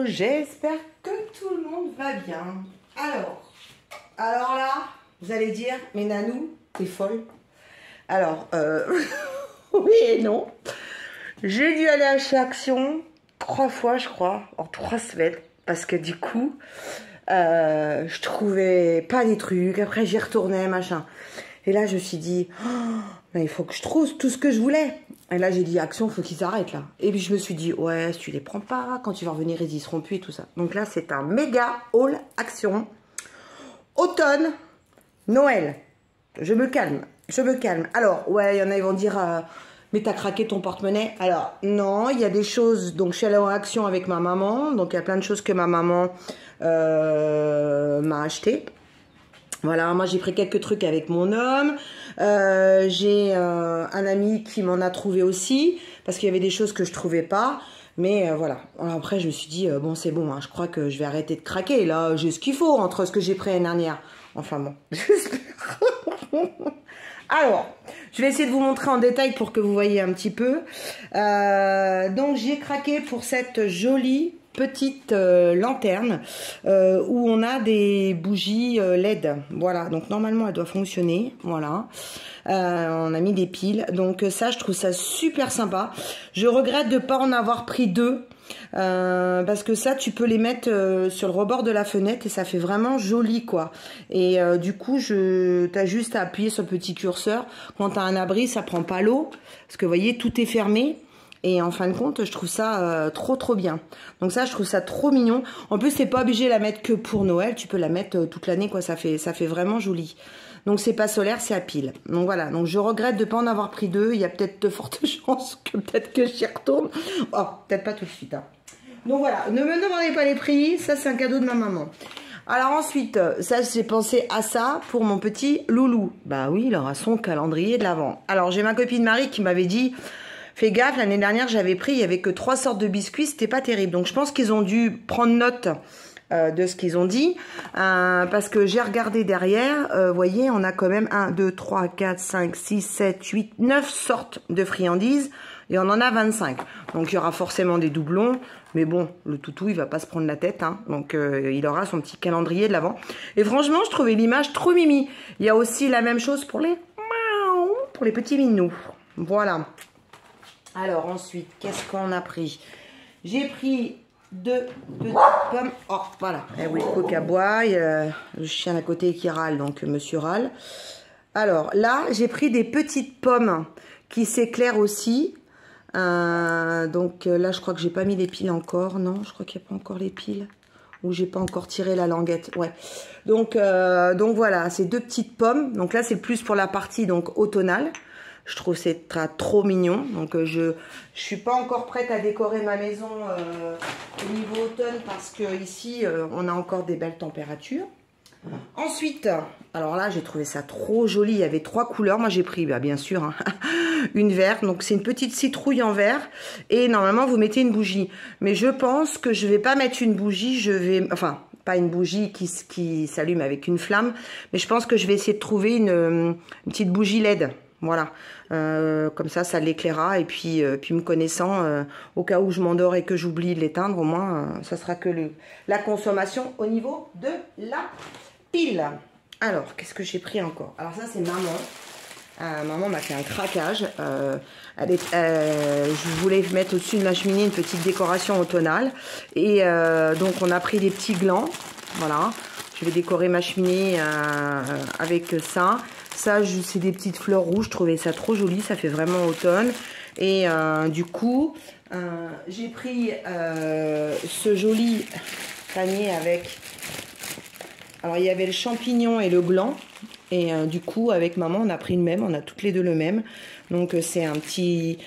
j'espère que tout le monde va bien. Alors là, vous allez dire, mais Nanou, t'es folle. Alors, oui et non. J'ai dû aller chez Action 3 fois, je crois, en 3 semaines. Parce que du coup, je trouvais pas des trucs. Après, j'y retournais, machin. Et là, je me suis dit, oh, mais il faut que je trouve tout ce que je voulais. Et là, j'ai dit, Action, faut qu'ils arrêtent là. Et puis, je me suis dit, ouais, si tu les prends pas, quand tu vas revenir, ils y seront plus et tout ça. Donc là, c'est un méga haul Action. Automne, Noël. Je me calme. Alors, ouais, il y en a, ils vont dire, mais t'as craqué ton porte-monnaie. Alors, non, il y a des choses, donc je suis allée en Action avec ma maman. Donc, il y a plein de choses que ma maman m'a acheté. Voilà, moi j'ai pris quelques trucs avec mon homme, j'ai un ami qui m'en a trouvé aussi, parce qu'il y avait des choses que je trouvais pas, mais voilà. Alors après je me suis dit, bon c'est bon, hein, je crois que je vais arrêter de craquer, là j'ai ce qu'il faut entre ce que j'ai pris l'année dernière. Enfin bon, j'espère. Alors, je vais essayer de vous montrer en détail pour que vous voyez un petit peu. Donc j'ai craqué pour cette jolie petite lanterne où on a des bougies LED. Voilà, donc normalement elle doit fonctionner. Voilà, on a mis des piles. Donc ça, je trouve ça super sympa. Je regrette de ne pas en avoir pris 2. Parce que ça tu peux les mettre sur le rebord de la fenêtre et ça fait vraiment joli quoi. Et du coup t'as juste à appuyer sur le petit curseur. Quand t'as un abri, ça prend pas l'eau parce que vous voyez, tout est fermé. Et en fin de compte, je trouve ça trop bien. Donc ça, je trouve ça trop mignon. En plus, t'es pas obligé de la mettre que pour Noël. Tu peux la mettre toute l'année, quoi. Ça fait vraiment joli. Donc c'est pas solaire, c'est à pile. Donc voilà. Donc je regrette de pas en avoir pris 2. Il y a peut-être de fortes chances que peut-être que j'y retourne. Oh, peut-être pas tout de suite. Hein. Donc voilà. Ne me demandez pas les prix. Ça, c'est un cadeau de ma maman. Alors ensuite, ça j'ai pensé à ça pour mon petit loulou. Bah oui, il aura son calendrier de l'Avent. Alors j'ai ma copine Marie qui m'avait dit... Fais gaffe, l'année dernière, j'avais pris, il n'y avait que 3 sortes de biscuits, c'était pas terrible. Donc, je pense qu'ils ont dû prendre note de ce qu'ils ont dit. Parce que j'ai regardé derrière, vous voyez, on a quand même 1, 2, 3, 4, 5, 6, 7, 8, 9 sortes de friandises. Et on en a 25. Donc, il y aura forcément des doublons. Mais bon, le toutou, il va pas se prendre la tête. Hein. Donc, il aura son petit calendrier de l'Avent. Et franchement, je trouvais l'image trop mimi. Il y a aussi la même chose pour les petits minous. Voilà. Alors ensuite, qu'est-ce qu'on a pris? J'ai pris 2 petites pommes. Oh, voilà. Eh oui, Coca boit. Il y a le chien à côté qui râle, donc monsieur râle. Alors là, j'ai pris des petites pommes qui s'éclairent aussi. Donc là, je crois que j'ai pas mis les piles encore. Non, je crois qu'il n'y a pas encore les piles. Ou j'ai pas encore tiré la languette. Ouais. Donc voilà, c'est 2 petites pommes. Donc là, c'est plus pour la partie donc automnale. Je trouve c'est trop mignon. Donc je suis pas encore prête à décorer ma maison au niveau automne parce que ici on a encore des belles températures. Ensuite, alors là j'ai trouvé ça trop joli. Il y avait 3 couleurs. Moi j'ai pris bien sûr hein, une verte. Donc c'est une petite citrouille en vert. Et normalement vous mettez une bougie. Mais je pense que je vais pas mettre une bougie. Je vais, enfin pas une bougie qui s'allume avec une flamme. Mais je pense que je vais essayer de trouver une petite bougie LED. Voilà, comme ça l'éclairera et puis me connaissant, au cas où je m'endors et que j'oublie de l'éteindre, au moins ça sera que la consommation au niveau de la pile. Alors, qu'est-ce que j'ai pris encore? Alors ça c'est maman. Maman m'a fait un craquage. Je voulais mettre au-dessus de ma cheminée une petite décoration automnale. Et donc on a pris des petits glands. Voilà, je vais décorer ma cheminée avec ça. Ça, c'est des petites fleurs rouges. Je trouvais ça trop joli. Ça fait vraiment automne. Et du coup, j'ai pris ce joli panier avec... Alors, il y avait le champignon et le gland. Et du coup, avec maman, on a pris le même. On a toutes les deux le même. Donc, c'est un petit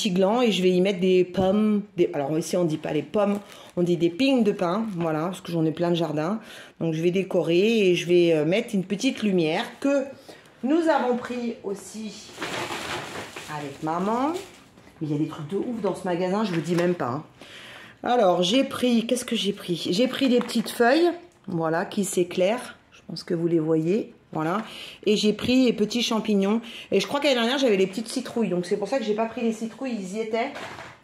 gland. Et je vais y mettre des pommes. Alors, ici, on ne dit pas les pommes. On dit des pignes de pin. Voilà, parce que j'en ai plein de jardin. Donc, je vais décorer et je vais mettre une petite lumière que... Nous avons pris aussi avec maman. Il y a des trucs de ouf dans ce magasin, je vous dis même pas. Hein. Alors, j'ai pris... Qu'est-ce que j'ai pris? J'ai pris des petites feuilles, voilà, qui s'éclairent. Je pense que vous les voyez, voilà. Et j'ai pris les petits champignons. Et je crois qu'année dernière, j'avais les petites citrouilles. Donc, c'est pour ça que j'ai pas pris les citrouilles, ils y étaient.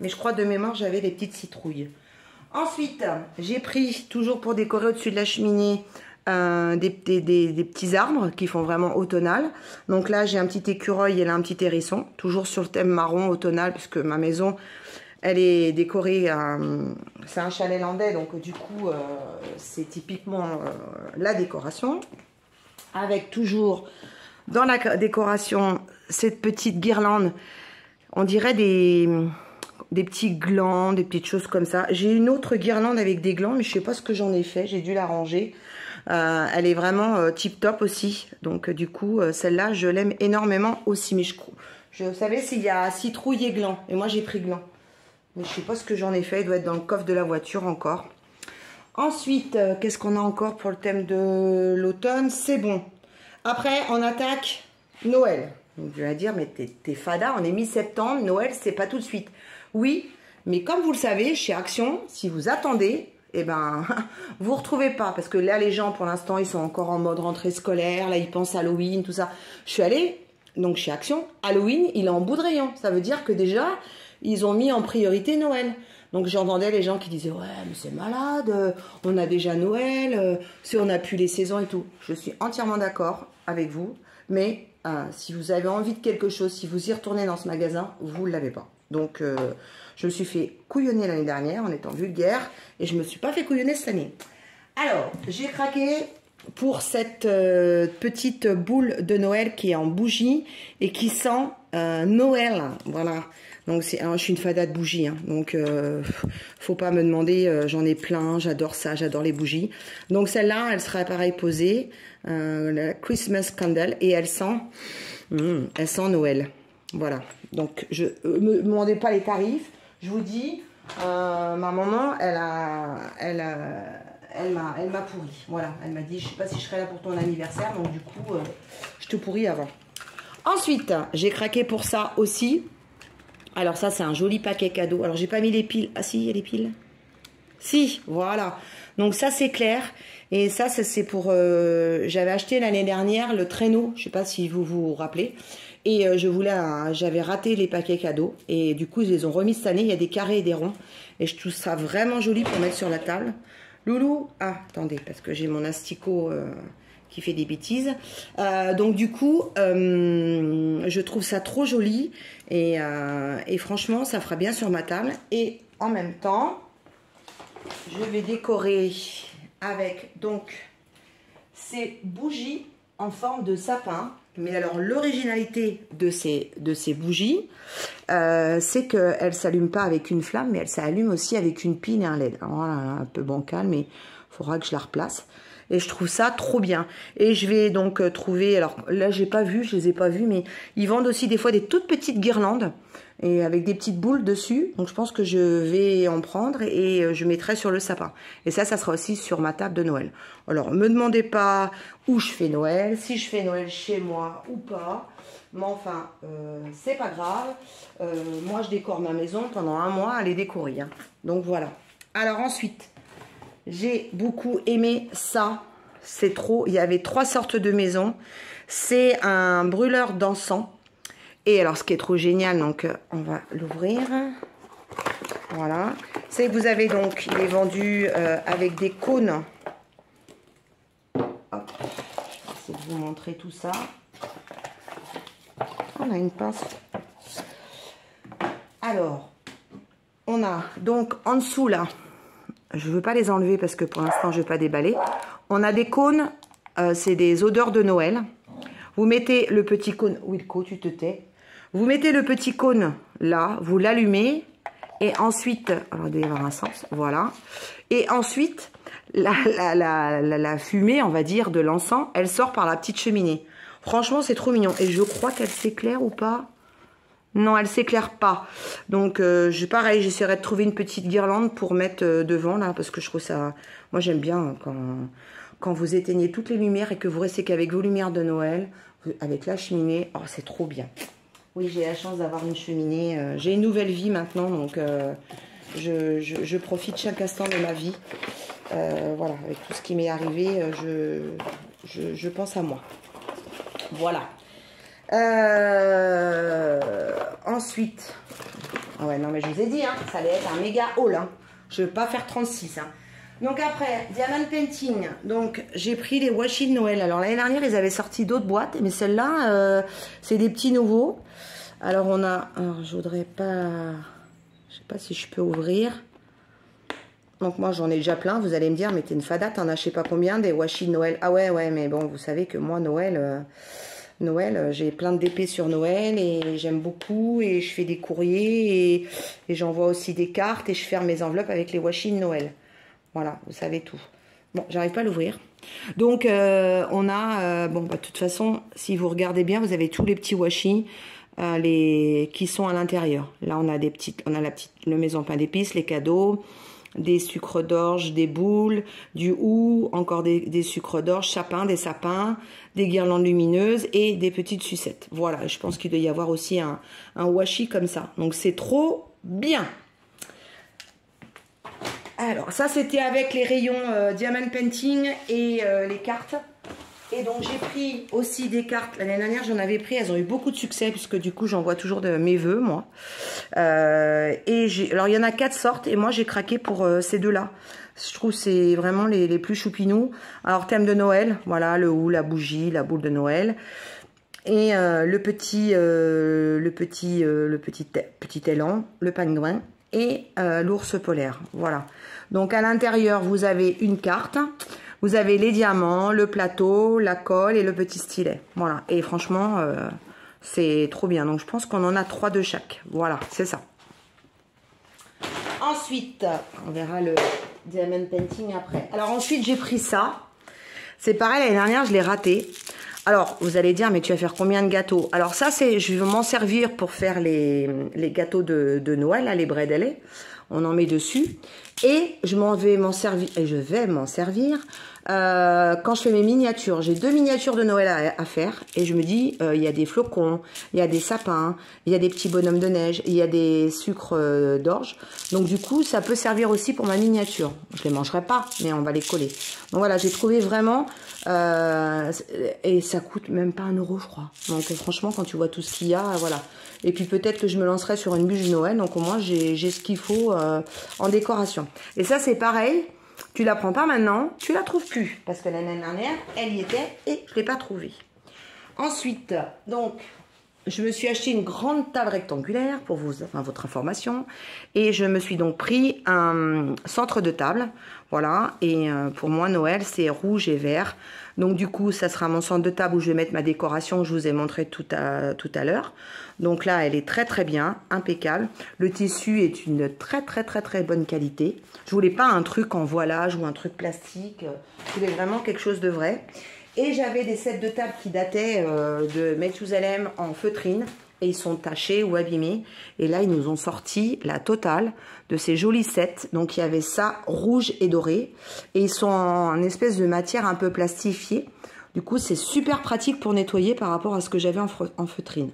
Mais je crois de mémoire, j'avais les petites citrouilles. Ensuite, j'ai pris, toujours pour décorer au-dessus de la cheminée, des petits arbres qui font vraiment automnal. Donc là, j'ai un petit écureuil et là, un petit hérisson. Toujours sur le thème marron automnal, puisque ma maison, elle est décorée. C'est un chalet landais, donc du coup, c'est typiquement la décoration. Avec toujours, dans la décoration, cette petite guirlande. On dirait des petits glands, des petites choses comme ça. J'ai une autre guirlande avec des glands, mais je ne sais pas ce que j'en ai fait. J'ai dû la ranger. Elle est vraiment tip top aussi. Donc du coup, celle-là, je l'aime énormément aussi. Mais je savais s'il y a citrouille et gland. Et moi, j'ai pris gland. Mais je ne sais pas ce que j'en ai fait. Il doit être dans le coffre de la voiture encore. Ensuite, qu'est-ce qu'on a encore pour le thème de l'automne? C'est bon. Après, on attaque Noël. Donc, je vais dire, mais t'es fada, on est mi-septembre, Noël, c'est pas tout de suite. Oui, mais comme vous le savez, chez Action, si vous attendez, eh ben, vous retrouvez pas. Parce que là, les gens, pour l'instant, ils sont encore en mode rentrée scolaire. Là, ils pensent à Halloween, tout ça. Je suis allée, donc chez Action, Halloween, il est en bout de rayon. Ça veut dire que déjà, ils ont mis en priorité Noël. Donc j'entendais les gens qui disaient « Ouais, mais c'est malade, on a déjà Noël, si on a pu les saisons et tout. » Je suis entièrement d'accord avec vous, mais si vous avez envie de quelque chose, si vous y retournez dans ce magasin, vous ne l'avez pas. Donc je me suis fait couillonner l'année dernière en étant vulgaire et je ne me suis pas fait couillonner cette année. Alors, j'ai craqué pour cette petite boule de Noël qui est en bougie et qui sent Noël. Voilà. Donc je suis une fada de bougies, hein. Donc faut pas me demander, j'en ai plein, j'adore ça, j'adore les bougies. Donc celle-là, elle sera pareil posée, la Christmas Candle, et elle sent Noël. Voilà. Donc je me demandez pas les tarifs, je vous dis, ma maman, elle m'a pourri. Voilà, elle m'a dit, je sais pas si je serai là pour ton anniversaire, donc du coup, je te pourris avant. Ensuite, j'ai craqué pour ça aussi. Alors ça, c'est un joli paquet cadeau. Alors, j'ai pas mis les piles. Ah si, il y a les piles. Si, voilà. Donc ça, c'est clair. Et ça c'est pour... j'avais acheté l'année dernière le traîneau. Je sais pas si vous vous rappelez. Et j'avais raté les paquets cadeaux. Et du coup, ils les ont remis cette année. Il y a des carrés et des ronds. Et je trouve ça vraiment joli pour mettre sur la table. Loulou. Ah, attendez, parce que j'ai mon asticot... qui fait des bêtises. Donc du coup, je trouve ça trop joli et franchement, ça fera bien sur ma table. Et en même temps, je vais décorer avec donc ces bougies en forme de sapin. Mais alors, l'originalité de ces bougies, c'est qu'elles ne s'allument pas avec une flamme, mais elles s'allument aussi avec une pile et un LED. Alors, voilà, un peu bancal, mais il faudra que je la replace. Et je trouve ça trop bien. Et je vais donc trouver... Alors là, j'ai pas vu, je les ai pas vus, mais ils vendent aussi des fois des toutes petites guirlandes et avec des petites boules dessus. Donc je pense que je vais en prendre et je mettrai sur le sapin. Et ça sera aussi sur ma table de Noël. Alors, me demandez pas où je fais Noël, si je fais Noël chez moi ou pas. Mais enfin, c'est pas grave. Moi, je décore ma maison pendant un mois à les décorer. Hein. Donc voilà. Alors ensuite... J'ai beaucoup aimé ça, c'est trop, il y avait 3 sortes de maisons. C'est un brûleur d'encens. Et alors ce qui est trop génial, donc on va l'ouvrir. Voilà, c'est que vous avez donc, il est vendu avec des cônes. Hop, je vais essayer de vous montrer tout ça. On a une pince. Alors, on a donc en dessous là, je ne veux pas les enlever parce que pour l'instant, je ne vais pas déballer. On a des cônes, c'est des odeurs de Noël. Vous mettez le petit cône... Wilco, tu te tais. Vous mettez le petit cône là, vous l'allumez. Et ensuite... Alors, il doit y avoir un sens, voilà. Et ensuite, la fumée, on va dire, de l'encens, elle sort par la petite cheminée. Franchement, c'est trop mignon. Et je crois qu'elle s'éclaire ou pas. Non, elle s'éclaire pas. Donc, pareil, j'essaierai de trouver une petite guirlande pour mettre devant, là, parce que je trouve ça... Moi, j'aime bien quand vous éteignez toutes les lumières et que vous restez qu'avec vos lumières de Noël, avec la cheminée. Oh, c'est trop bien. Oui, j'ai la chance d'avoir une cheminée. J'ai une nouvelle vie maintenant, donc je profite chaque instant de ma vie. Voilà, avec tout ce qui m'est arrivé, je pense à moi. Voilà. Ensuite, ah ouais, non mais je vous ai dit, hein, ça allait être un méga haul. Hein. Je ne veux pas faire 36. Hein. Donc après, Diamond Painting. Donc j'ai pris les washi de Noël. Alors l'année dernière, ils avaient sorti d'autres boîtes. Mais celle-là, c'est des petits nouveaux. Alors on a... Alors je voudrais pas... Je sais pas si je peux ouvrir. Donc moi j'en ai déjà plein. Vous allez me dire, mais t'es une fada, t'en as je sais pas combien des washi de Noël. Ah ouais, mais bon, vous savez que moi, Noël, j'ai plein de DP sur Noël et j'aime beaucoup et je fais des courriers et j'envoie aussi des cartes et je ferme mes enveloppes avec les washi de Noël. Voilà, vous savez tout. Bon, j'arrive pas à l'ouvrir. Donc, on a... bon, bah, de toute façon, si vous regardez bien, vous avez tous les petits washi qui sont à l'intérieur. Là, on a le maison pain d'épices, les cadeaux, des sucres d'orge, des boules, du hou, encore des sucres d'orge, des sapins, des guirlandes lumineuses et des petites sucettes. Voilà, je pense qu'il doit y avoir aussi un washi comme ça. Donc, c'est trop bien. Alors, ça, c'était avec les rayons Diamond Painting et les cartes. Et donc, j'ai pris aussi des cartes. L'année dernière, j'en avais pris. Elles ont eu beaucoup de succès puisque du coup, j'envoie toujours mes vœux, moi. Alors, il y en a 4 sortes et moi, j'ai craqué pour ces deux-là. Je trouve que c'est vraiment les plus choupinous. Alors, thème de Noël. Voilà, le hou, la bougie, la boule de Noël. Et le petit élan, le pingouin et l'ours polaire. Voilà. Donc, à l'intérieur, vous avez une carte. Vous avez les diamants, le plateau, la colle et le petit stylet. Voilà. Et franchement, c'est trop bien. Donc, je pense qu'on en a 3 de chaque. Voilà, c'est ça. Ensuite, on verra le Diamond Painting après. Alors, ensuite, j'ai pris ça. C'est pareil, l'année dernière, je l'ai raté. Alors, vous allez dire, mais tu vas faire combien de gâteaux? Alors, ça, je vais m'en servir pour faire les gâteaux de Noël, là, les bredele. On en met dessus. Et je vais m'en servir quand je fais mes miniatures. J'ai 2 miniatures de Noël à faire. Et je me dis, il y a des flocons, il y a des sapins, il y a des petits bonhommes de neige, il y a des sucres d'orge. Donc du coup, ça peut servir aussi pour ma miniature. Je les mangerai pas, mais on va les coller. Donc voilà, j'ai trouvé vraiment... et ça coûte même pas 1 €, je crois. Donc franchement, quand tu vois tout ce qu'il y a, voilà. Et puis peut-être que je me lancerai sur une bûche de Noël. Donc au moins, j'ai ce qu'il faut en décoration. Et ça, c'est pareil. Tu la prends pas maintenant, tu la trouves plus. Parce que l'année dernière, elle y était et je l'ai pas trouvée. Ensuite, donc, je me suis acheté une grande table rectangulaire pour votre information. Et je me suis donc pris un centre de table. Voilà. Et pour moi, Noël, c'est rouge et vert. Donc du coup, ça sera mon centre de table où je vais mettre ma décoration que je vous ai montré tout à l'heure. Donc là, elle est très très bien, impeccable. Le tissu est une très bonne qualité. Je voulais pas un truc en voilage ou un truc plastique. Je voulais vraiment quelque chose de vrai. Et j'avais des sets de table qui dataient de Methusalem en feutrine. Et ils sont tachés ou abîmés. Et là, ils nous ont sorti la totale de ces jolis sets. Donc, il y avait ça, rouge et doré. Et ils sont en espèce de matière un peu plastifiée. Du coup, c'est super pratique pour nettoyer par rapport à ce que j'avais en feutrine.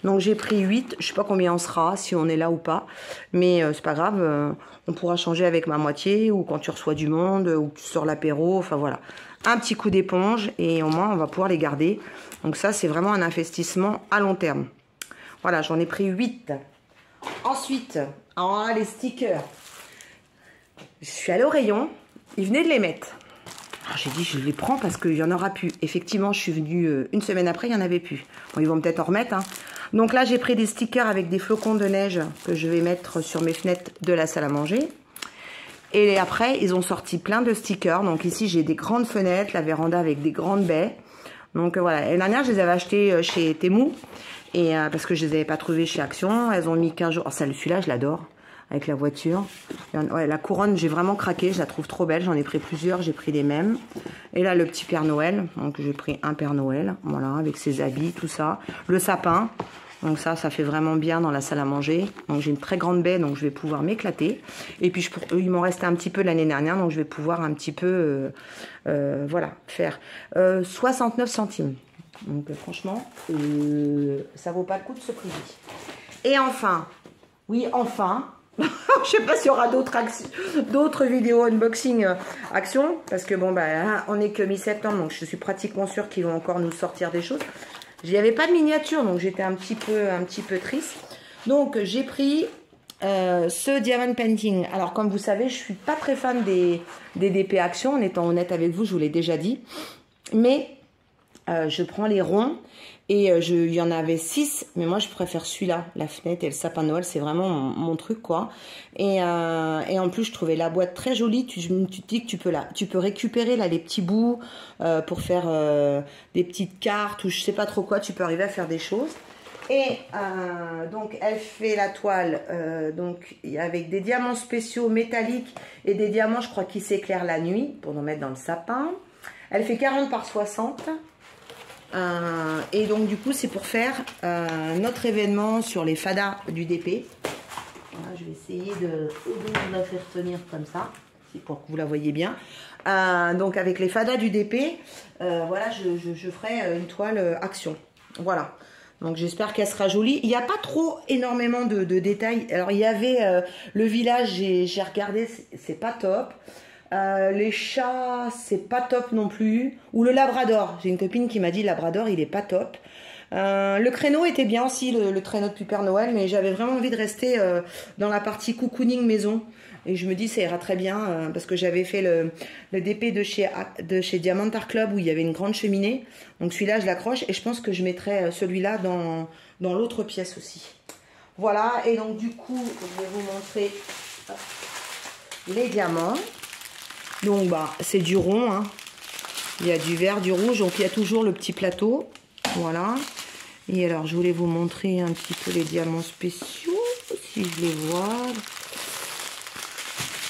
Donc, j'ai pris 8. Je sais pas combien on sera, si on est là ou pas. Mais c'est pas grave. On pourra changer avec ma moitié ou quand tu reçois du monde ou que tu sors l'apéro. Enfin, voilà. Un petit coup d'éponge et au moins, on va pouvoir les garder. Donc, ça, c'est vraiment un investissement à long terme. Voilà, j'en ai pris 8. Ensuite, les stickers. Je suis allée au rayon. Ils venaient de les mettre. J'ai dit, je les prends parce qu'il y en aura plus. Effectivement, je suis venue une semaine après, il n'y en avait plus. Bon, ils vont peut-être en remettre. Hein. Donc là, j'ai pris des stickers avec des flocons de neige que je vais mettre sur mes fenêtres de la salle à manger. Et après, ils ont sorti plein de stickers. Donc ici, j'ai des grandes fenêtres, la véranda avec des grandes baies. Donc voilà, l'année dernière, je les avais achetés chez Temu. Et parce que je ne les avais pas trouvées chez Action. Elles ont mis 15 jours. Oh, celui-là, je l'adore. Avec la voiture. Ouais, la couronne, j'ai vraiment craqué. Je la trouve trop belle. J'en ai pris plusieurs. J'ai pris les mêmes. Et là, le petit Père Noël. Donc, j'ai pris un Père Noël. Voilà, avec ses habits, tout ça. Le sapin. Donc ça fait vraiment bien dans la salle à manger. Donc, j'ai une très grande baie. Donc, je vais pouvoir m'éclater. Et puis, il m'en restait un petit peu l'année dernière. Donc, je vais pouvoir un petit peu, voilà, faire 69 centimes. Donc franchement, ça vaut pas le coup de se priver. Et enfin, oui enfin, je sais pas s'il y aura d'autres vidéos unboxing action, parce que bon on est que mi-septembre, donc je suis pratiquement sûre qu'ils vont encore nous sortir des choses. J'y avais pas de miniature, donc j'étais un petit peu triste. Donc j'ai pris ce Diamond Painting. Alors comme vous savez, je suis pas très fan des DP Action, en étant honnête avec vous, je vous l'ai déjà dit. Mais je prends les ronds et il y en avait 6, mais moi je préfère celui-là, la fenêtre et le sapin de Noël, c'est vraiment mon truc quoi. Et en plus je trouvais la boîte très jolie. Tu te dis que tu peux récupérer là les petits bouts pour faire des petites cartes ou je sais pas trop quoi. Tu peux arriver à faire des choses. Et donc elle fait la toile donc avec des diamants spéciaux métalliques et des diamants je crois qui s'éclairent la nuit pour nous mettre dans le sapin. Elle fait 40 par 60 et donc du coup c'est pour faire notre événement sur les fadas du DP. Voilà, je vais essayer de la faire tenir comme ça pour que vous la voyez bien. Donc avec les fadas du DP, voilà je ferai une toile action. Voilà. Donc j'espère qu'elle sera jolie. Il n'y a pas trop énormément de détails. Alors il y avait le village, j'ai regardé, c'est pas top. Les chats, c'est pas top non plus. Ou le labrador. J'ai une copine qui m'a dit le labrador, il est pas top. Le créneau était bien aussi, le traîneau de Père Noël, mais j'avais vraiment envie de rester dans la partie cocooning maison. Et je me dis ça ira très bien parce que j'avais fait le DP de chez Diamond Art Club où il y avait une grande cheminée. Donc celui-là je l'accroche et je pense que je mettrai celui-là dans l'autre pièce aussi. Voilà, et donc du coup je vais vous montrer les diamants. Donc bah c'est du rond, hein. Il y a du vert, du rouge, donc il y a toujours le petit plateau. Voilà. Et alors je voulais vous montrer un petit peu les diamants spéciaux, si je les vois.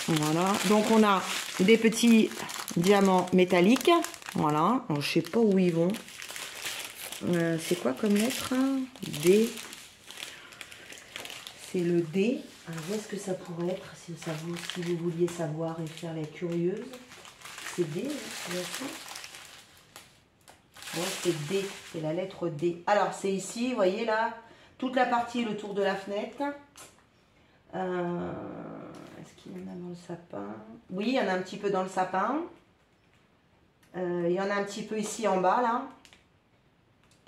Voilà, donc on a des petits diamants métalliques. Voilà, alors, je sais pas où ils vont. C'est quoi comme lettre? D. C'est le D. Alors, où est-ce que ça pourrait être si vous vouliez savoir et faire les curieuses? C'est D, là, ouais, c'est D, c'est la lettre D. Alors, c'est ici, vous voyez là, toute la partie, le tour de la fenêtre. Est-ce qu'il y en a dans le sapin? Oui, il y en a un petit peu dans le sapin. Il y en a un petit peu ici en bas, là.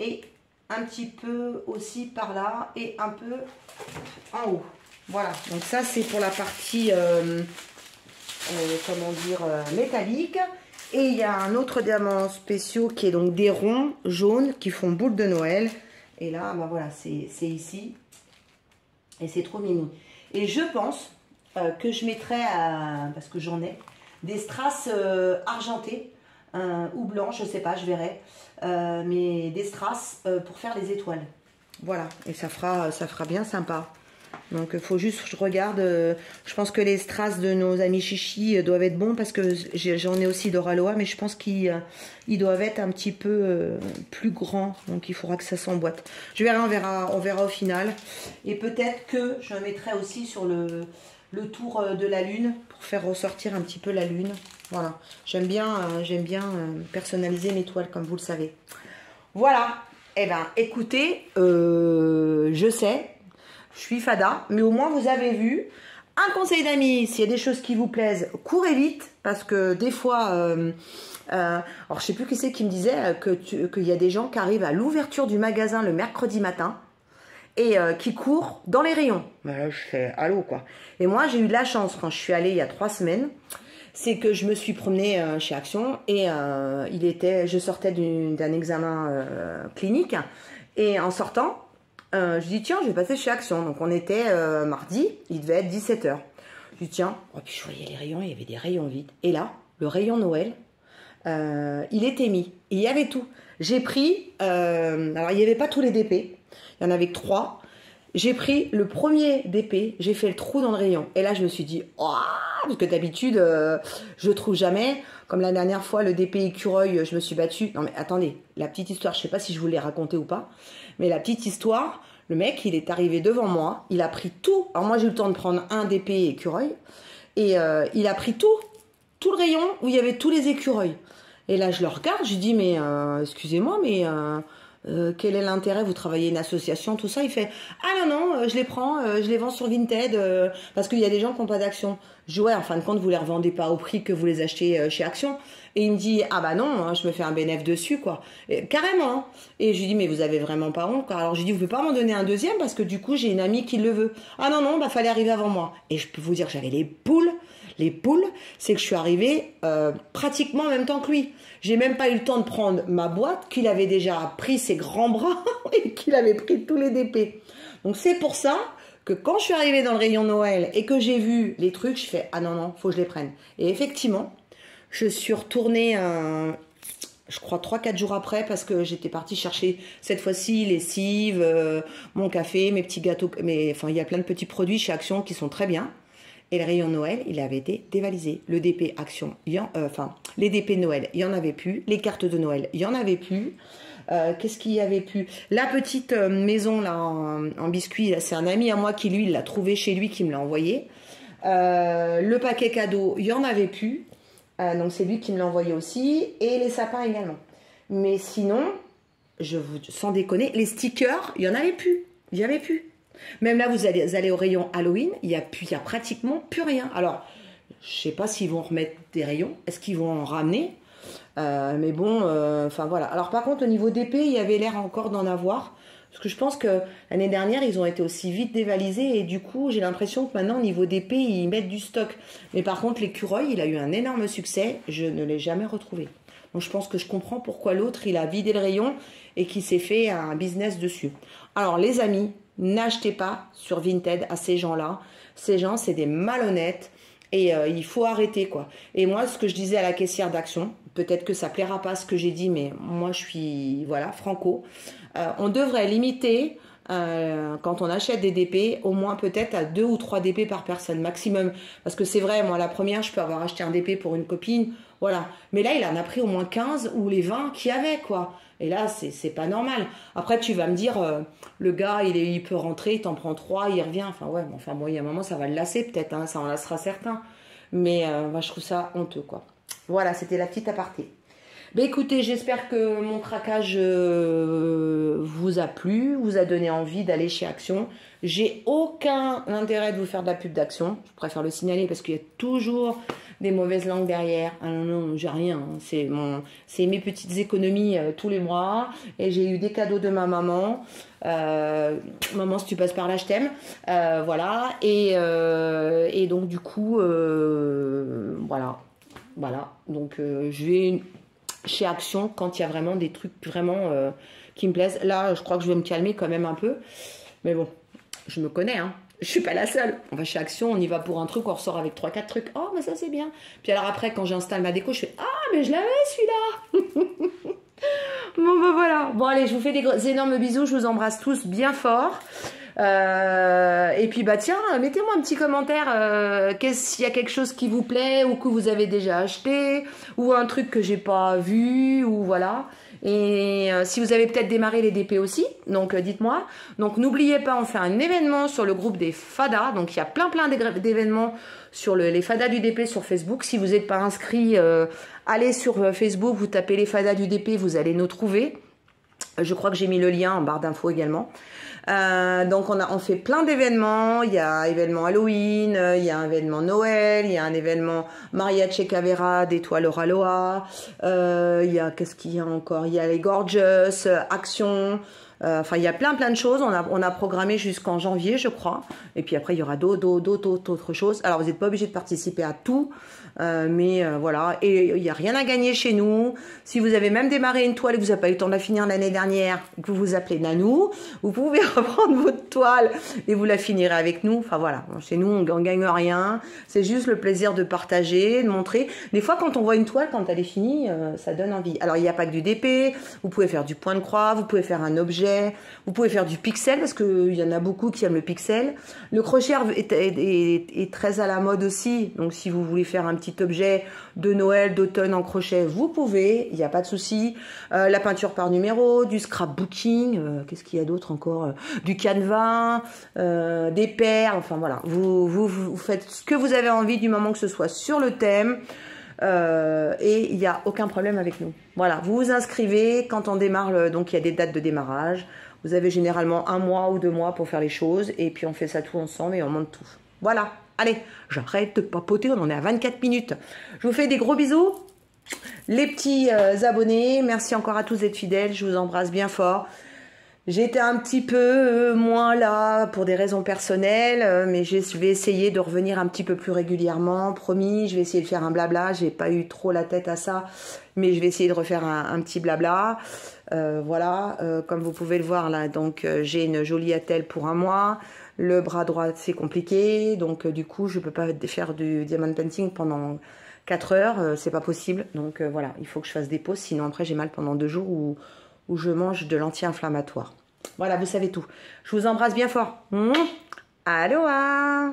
Et un petit peu aussi par là. Et un peu en haut. Voilà. Donc ça, c'est pour la partie, comment dire, métallique. Et il y a un autre diamant spécial qui est donc des ronds jaunes qui font boule de Noël. Et là, bah voilà, c'est ici. Et c'est trop mignon. Et je pense que je mettrai, parce que j'en ai, des strass argentées ou blanches, je sais pas, je verrai. Mais des strass pour faire les étoiles. Voilà, et ça fera bien sympa. Donc il faut juste que je regarde. Je pense que les strass de nos amis chichi doivent être bons parce que j'en ai aussi d'Oraloa, mais je pense qu'ils doivent être un petit peu plus grands. Donc il faudra que ça s'emboîte. Je verrai, on verra au final. Et peut-être que je mettrai aussi sur le tour de la lune pour faire ressortir un petit peu la lune. Voilà, j'aime bien personnaliser mes toiles comme vous le savez. Voilà, eh ben écoutez, je sais. Je suis fada, mais au moins vous avez vu. Un conseil d'amis, s'il y a des choses qui vous plaisent, courez vite, parce que des fois, alors je sais plus qui c'est qui me disait qu'il y a des gens qui arrivent à l'ouverture du magasin le mercredi matin et qui courent dans les rayons. Ben là, je fais allô quoi. Et moi, j'ai eu de la chance quand je suis allée il y a 3 semaines, c'est que je me suis promenée chez Action et je sortais d'un examen clinique et en sortant, je dis tiens, je vais passer chez Action. Donc on était mardi, il devait être 17 h. Je dis tiens, oh, puis je voyais les rayons, il y avait des rayons vides. Et là, le rayon Noël, il était mis. Et il y avait tout. J'ai pris, alors il n'y avait pas tous les DP, il y en avait que 3. J'ai pris le premier DP, j'ai fait le trou dans le rayon. Et là je me suis dit, oh, parce que d'habitude, je trouve jamais. Comme la dernière fois, le DP écureuil, je me suis battue. Non mais attendez, la petite histoire, je sais pas si je vous l'ai racontée ou pas. Mais la petite histoire, le mec, il est arrivé devant moi, il a pris tout. Alors moi, j'ai eu le temps de prendre un DP écureuil. Et il a pris tout le rayon où il y avait tous les écureuils. Et là, je le regarde, je lui dis, mais excusez-moi, mais quel est l'intérêt, vous travaillez une association, tout ça. Il fait, ah non, je les prends, je les vends sur Vinted, parce qu'il y a des gens qui n'ont pas d'action. Je dis, ouais, en fin de compte, vous les revendez pas au prix que vous les achetez chez Action. Et il me dit, ah bah non, hein, je me fais un bénéfice dessus, quoi. Et, carrément. Hein. Et je lui dis, mais vous avez vraiment pas honte, quoi. Alors je lui dis, vous pouvez pas m'en donner un deuxième, parce que du coup, j'ai une amie qui le veut. Ah non, bah fallait arriver avant moi. Et je peux vous dire que j'avais les poules. Les poules, c'est que je suis arrivée pratiquement en même temps que lui. J'ai même pas eu le temps de prendre ma boîte, qu'il avait déjà pris ses grands bras et qu'il avait pris tous les DP. Donc c'est pour ça que quand je suis arrivée dans le rayon Noël et que j'ai vu les trucs, je fais ah non, faut que je les prenne. Et effectivement, je suis retournée je crois 3-4 jours après parce que j'étais partie chercher cette fois-ci les cives, mon café, mes petits gâteaux, enfin il y a plein de petits produits chez Action qui sont très bien. Et le rayon Noël, il avait été dévalisé. Le DP Action, les DP Noël, il n'y en avait plus. Les cartes de Noël, il n'y en avait plus. Qu'est-ce qu'il y avait plus? La petite maison là en biscuit, c'est un ami à moi qui lui l'a trouvé chez lui, qui me l'a envoyé. Le paquet cadeau, il n'y en avait plus. Donc c'est lui qui me l'a envoyé aussi. Et les sapins également. Mais sinon, sans déconner, les stickers, il n'y en avait plus. Il n'y avait plus. Même là, vous allez au rayon Halloween, il y a pratiquement plus rien. Alors, je sais pas s'ils vont remettre des rayons, est-ce qu'ils vont en ramener mais bon, enfin voilà. Alors par contre, au niveau d'épée, il y avait l'air encore d'en avoir. Parce que je pense que l'année dernière, ils ont été aussi vite dévalisés. Et du coup, j'ai l'impression que maintenant, au niveau d'épée, ils mettent du stock. Mais par contre, l'écureuil, il a eu un énorme succès. Je ne l'ai jamais retrouvé. Donc je pense que je comprends pourquoi l'autre, il a vidé le rayon et qu'il s'est fait un business dessus. Alors les amis, n'achetez pas sur Vinted à ces gens-là. Ces gens, c'est des malhonnêtes et il faut arrêter, quoi. Et moi, ce que je disais à la caissière d'Action, peut-être que ça plaira pas ce que j'ai dit, mais moi, je suis, voilà, franco. On devrait limiter, quand on achète des DP, au moins peut-être à 2 ou 3 DP par personne maximum. Parce que c'est vrai, moi, la première, je peux avoir acheté un DP pour une copine, voilà. Mais là, il en a pris au moins 15 ou les 20 qu'il y avait, quoi. Et là, c'est pas normal. Après, tu vas me dire, le gars, il peut rentrer, il t'en prend 3, il revient. Enfin, ouais, enfin, bon, il y a un moment, ça va le lasser, peut-être, hein, ça en lassera certains. Mais moi, je trouve ça honteux, quoi. Voilà, c'était la petite aparté. Ben, écoutez, j'espère que mon craquage vous a plu, vous a donné envie d'aller chez Action. J'ai aucun intérêt de vous faire de la pub d'Action. Je préfère le signaler parce qu'il y a toujours des mauvaises langues derrière. Ah non, non, j'ai rien. C'est mes petites économies tous les mois. Et j'ai eu des cadeaux de ma maman. Maman, si tu passes par là, je t'aime. Voilà. Et donc, du coup, voilà. Voilà. Donc, je vais chez Action quand il y a vraiment des trucs vraiment qui me plaisent. Là, je crois que je vais me calmer quand même un peu. Mais bon, je me connais, hein. Je suis pas la seule. On va chez Action, on y va pour un truc, on ressort avec 3-4 trucs. Oh, mais ça, c'est bien. Puis alors après, quand j'installe ma déco, je fais ah, mais je l'avais celui-là. Bon, bah voilà. Bon, allez, je vous fais des énormes bisous. Je vous embrasse tous bien fort. Et puis, bah tiens, mettez-moi un petit commentaire. S'il y a quelque chose qui vous plaît ou que vous avez déjà acheté ou un truc que j'ai pas vu ou voilà. Et si vous avez peut-être démarré les DP aussi, donc dites-moi. Donc n'oubliez pas, on fait un événement sur le groupe des FADA. Donc il y a plein d'événements sur les FADA du DP sur Facebook. Si vous n'êtes pas inscrit, allez sur Facebook, vous tapez les FADA du DP, vous allez nous trouver. Je crois que j'ai mis le lien en barre d'infos également. Donc on fait plein d'événements. Il y a un événement Halloween, il y a un événement Noël, il y a un événement Mariachi Cavera d'Étoile Oraloa. Il y a qu'est-ce qu'il y a encore? Il y a les Gorgeous, Action. Enfin, il y a plein de choses. On a programmé jusqu'en janvier, je crois. Et puis après, il y aura d'autres choses. Alors, vous n'êtes pas obligé de participer à tout. Mais voilà. Et il n'y a rien à gagner chez nous. Si vous avez même démarré une toile et que vous n'avez pas eu le temps de la finir l'année dernière, que vous vous appelez Nanou, vous pouvez reprendre votre toile et vous la finirez avec nous. Enfin voilà. Chez nous, on ne gagne rien. C'est juste le plaisir de partager, de montrer. Des fois, quand on voit une toile, quand elle est finie, ça donne envie. Alors, il n'y a pas que du DP. Vous pouvez faire du point de croix. Vous pouvez faire un objet. Vous pouvez faire du pixel parce qu'il y en a beaucoup qui aiment le pixel. Le crochet est très à la mode aussi. Donc si vous voulez faire un petit objet de Noël, d'automne en crochet, vous pouvez. Il n'y a pas de souci. La peinture par numéro, du scrapbooking. Qu'est-ce qu'il y a d'autre encore? Du canevas, des perles. Enfin voilà. Vous faites ce que vous avez envie du moment que ce soit sur le thème. et il n'y a aucun problème avec nous. Voilà, vous vous inscrivez quand on démarre, donc il y a des dates de démarrage. Vous avez généralement 1 mois ou 2 mois pour faire les choses et puis on fait ça tout ensemble et on monte tout. Voilà, allez, j'arrête de papoter, on en est à 24 minutes. Je vous fais des gros bisous. Les petits abonnés, merci encore à tous d'être fidèles, je vous embrasse bien fort. J'étais un petit peu moins là pour des raisons personnelles, mais je vais essayer de revenir un petit peu plus régulièrement, promis, je vais essayer de faire un blabla, j'ai pas eu trop la tête à ça, mais je vais essayer de refaire un petit blabla. Voilà, comme vous pouvez le voir là, donc j'ai une jolie attelle pour 1 mois, le bras droit c'est compliqué, donc du coup je peux pas faire du diamond painting pendant 4 heures, c'est pas possible, donc voilà, il faut que je fasse des pauses, sinon après j'ai mal pendant 2 jours où je mange de l'anti-inflammatoire. Voilà, vous savez tout. Je vous embrasse bien fort. Aloha.